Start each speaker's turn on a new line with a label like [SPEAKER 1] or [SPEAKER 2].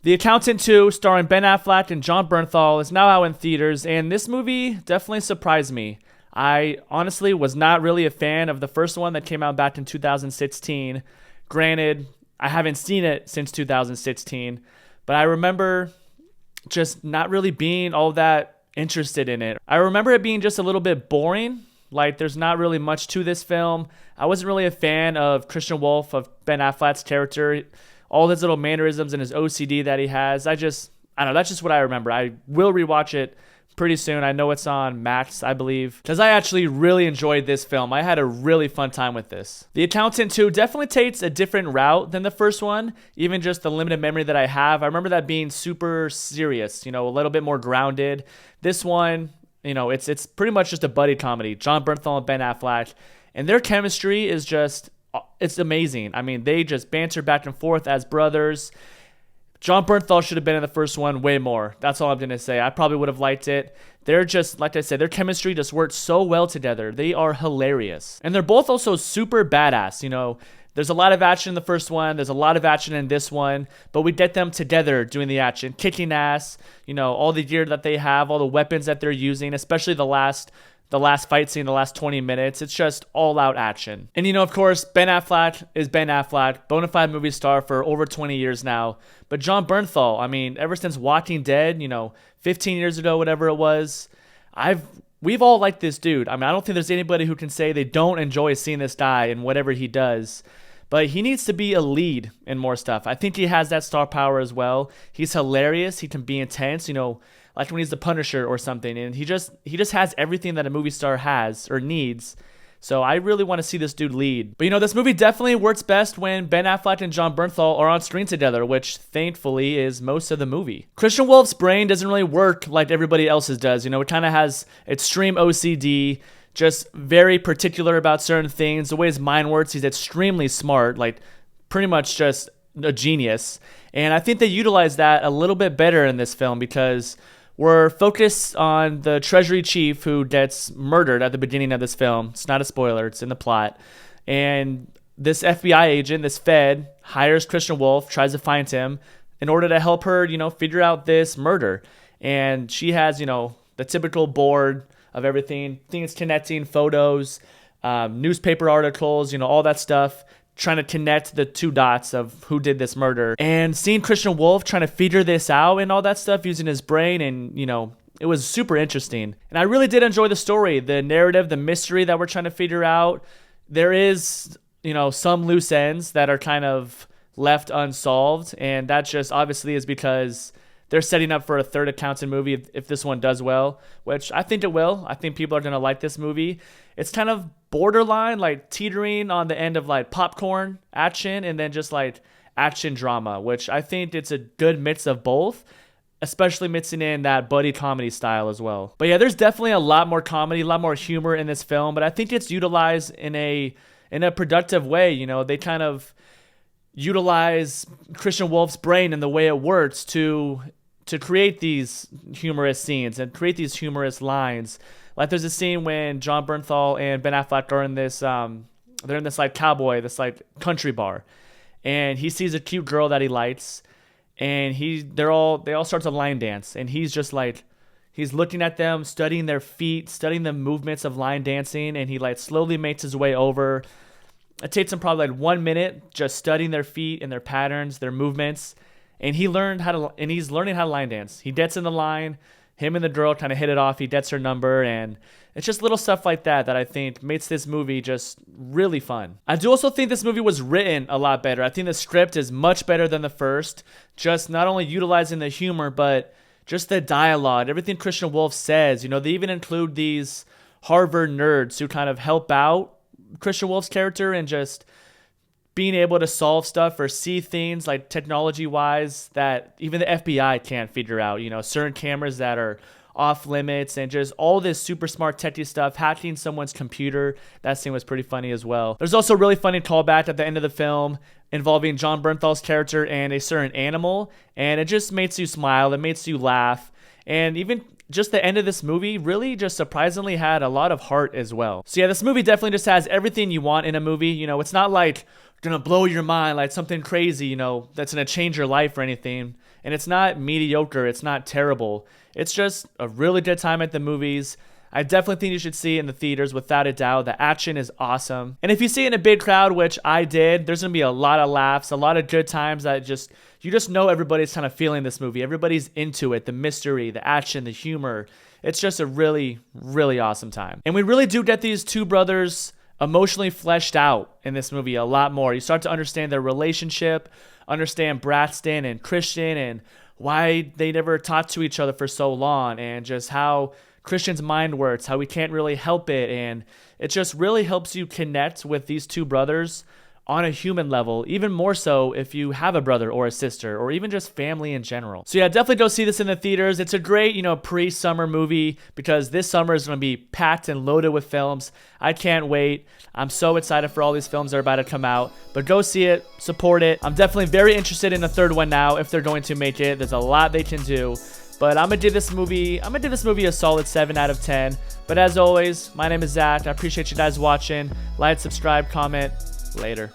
[SPEAKER 1] The Accountant 2, starring Ben Affleck and Jon Bernthal, is now out in theaters, and this movie definitely surprised me. I honestly was not really a fan of the first one that came out back in 2016. Granted, I haven't seen it since 2016, but I remember just not really being all that interested in it. I remember it being just a little bit boring. Like, there's not really much to this film. I wasn't really a fan of Christian Wolff, of Ben Affleck's character, all his little mannerisms and his OCD that he has. I don't know, that's just what I remember. I will rewatch it pretty soon. I know it's on Max, I believe, because I actually really enjoyed this film. I had a really fun time with this. The Accountant 2 definitely takes a different route than the first one, even just the limited memory that I have. I remember that being super serious, a little bit more grounded. This one, it's pretty much just a buddy comedy. Jon Bernthal and Ben Affleck, and their chemistry is just, it's amazing. I mean, they just banter back and forth as brothers. Jon Bernthal should have been in the first one way more. That's all I'm going to say. I probably would have liked it. They're just, like I said, their chemistry just works so well together. They are hilarious. And they're both also super badass. There's a lot of action in the first one. There's a lot of action in this one. But we get them together doing the action, kicking ass, all the gear that they have, all the weapons that they're using, especially the last fight scene, the last 20 minutes. It's just all out action. And of course, Ben Affleck is Ben Affleck, bona fide movie star for over 20 years now. But Jon Bernthal, I mean, ever since Walking Dead, 15 years ago, whatever it was, we've all liked this dude. I mean, I don't think there's anybody who can say they don't enjoy seeing this guy and whatever he does. But he needs to be a lead in more stuff. I think he has that star power as well. He's hilarious. He can be intense, like when he's the Punisher or something. And he just has everything that a movie star has or needs. So I really want to see this dude lead. But this movie definitely works best when Ben Affleck and Jon Bernthal are on screen together, which thankfully is most of the movie. Christian Wolff's brain doesn't really work like everybody else's does. It kind of has extreme OCD, just very particular about certain things. The way his mind works, he's extremely smart, like pretty much just a genius. And I think they utilize that a little bit better in this film because we're focused on the Treasury chief who gets murdered at the beginning of this film. It's not a spoiler, it's in the plot. And this FBI agent, this Fed, hires Christian Wolff, tries to find him in order to help her, figure out this murder. And she has, the typical board of everything, things connecting, photos, newspaper articles, all that stuff, trying to connect the two dots of who did this murder. And seeing Christian Wolff trying to figure this out and all that stuff using his brain, and it was super interesting. And I really did enjoy the story, the narrative, the mystery that we're trying to figure out. There is, some loose ends that are kind of left unsolved, and that just obviously is because they're setting up for a third Accountant movie if this one does well, which I think it will. I think people are going to like this movie. It's kind of borderline, like teetering on the end of like popcorn action and then just like action drama, which I think it's a good mix of both, especially mixing in that buddy comedy style as well. But yeah, there's definitely a lot more comedy, a lot more humor in this film, but I think it's utilized in a productive way. They kind of utilize Christian Wolff's brain and the way it works to create these humorous scenes and create these humorous lines. Like there's a scene when Jon Bernthal and Ben Affleck are in this, they're in this like cowboy, this like country bar, and he sees a cute girl that he likes, and they all start to line dance, and he's just like, he's looking at them, studying their feet, studying the movements of line dancing, and he like slowly makes his way over. It takes him probably like 1 minute just studying their feet and their patterns, their movements. And he's learning how to line dance. He gets in the line, him and the girl kind of hit it off. He gets her number, and it's just little stuff like that I think makes this movie just really fun. I do also think this movie was written a lot better. I think the script is much better than the first, just not only utilizing the humor, but just the dialogue, everything Christian Wolff says. They even include these Harvard nerds who kind of help out Christian Wolff's character and just being able to solve stuff or see things like technology-wise that even the FBI can't figure out. Certain cameras that are off limits and just all this super smart techie stuff, hacking someone's computer. That scene was pretty funny as well. There's also a really funny callback at the end of the film involving Jon Bernthal's character and a certain animal, and it just makes you smile. It makes you laugh. And even just the end of this movie really just surprisingly had a lot of heart as well. So yeah, this movie definitely just has everything you want in a movie. It's not like gonna blow your mind, like something crazy, that's gonna change your life or anything. And it's not mediocre, it's not terrible. It's just a really good time at the movies. I definitely think you should see it in the theaters without a doubt. The action is awesome. And if you see it in a big crowd, which I did, there's going to be a lot of laughs, a lot of good times that you just know everybody's kind of feeling this movie. Everybody's into it, the mystery, the action, the humor. It's just a really, really awesome time. And we really do get these two brothers emotionally fleshed out in this movie a lot more. You start to understand their relationship, understand Braxton and Christian and why they never talked to each other for so long, and just how Christian's mind works, how he can't really help it, and it just really helps you connect with these two brothers on a human level, even more so if you have a brother or a sister, or even just family in general. So yeah, definitely go see this in the theaters. It's a great, pre-summer movie, because this summer is going to be packed and loaded with films. I can't wait. I'm so excited for all these films that are about to come out. But go see it, support it. I'm definitely very interested in the third one now, if they're going to make it. There's a lot they can do. But I'm gonna give this movie a solid 7 out of 10. But as always, my name is Zach. I appreciate you guys watching. Like, subscribe, comment. Later.